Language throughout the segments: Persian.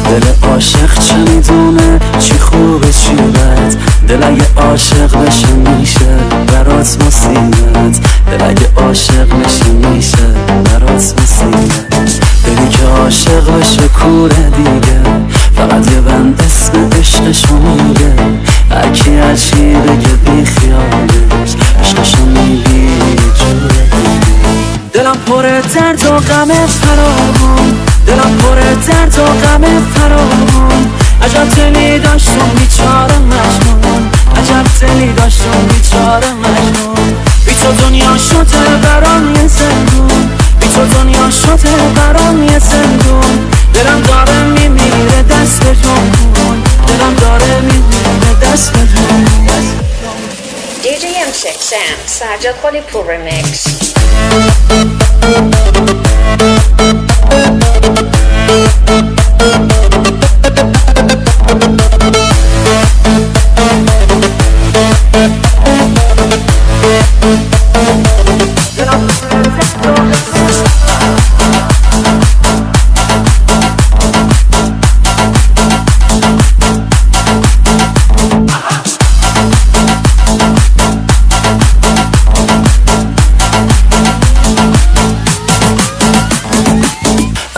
دل عاشق چه میدونه چی خوبه چی بد، دل اگه عاشق بشه میشه برات مصیبت، دل اگه عاشق بشه میشه برات مصیبت. دلی که عاشق بشه کوره دیگه، فقط یه بند اسم عشقشو میگه، هرکی هرچی بگه بی خیالش عشقشو میگی جوره دیگه. دلم پر درد و غم فراوان، دلم پر درد و غم فراوان، عجب دلی داشتم بیچاره مجنون، عجب دلی داشتم بیچاره مجنون. بی تو دنیا شده برام یه زندون، بی تو دنیا شده برام یه زندون. دلم داره میمیره دست به جون کن، دلم داره میمیره دست به جون کن. DJ M6 and Sajjad Khalipur remix.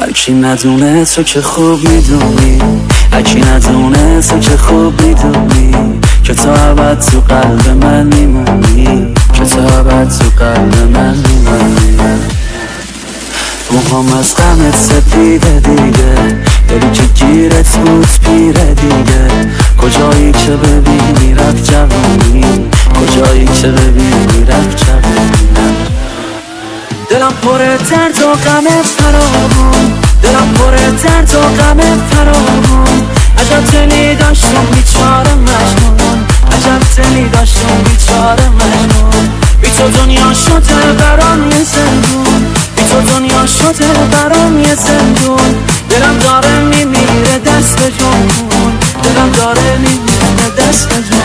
هرکی ندونه تو که خوب میدونی، هرکی ندونه تو که خوب میدونی که تا ابد تو قلب من میمونی، که تا ابد تو قلب من میمونی. موهام از غمت سپیده دیگه، دلی که گیرت بود پیره دیگه، کجایی که ببینی رفت جوانی، کجایی که ببینی رفت جوانی. دلم پر درد و غم فراوان، دلم پر درد و غم فراوان، عجب دلی داشتم بیچاره مجنون، عجب دلی داشتم بیچاره مجنون. بی تو دنیا شده برام یه زندون، بی تو دنیا شده برام یه زندون. دلم داره میمیره دست به جون کن، دلم داره میمیره دست به جون.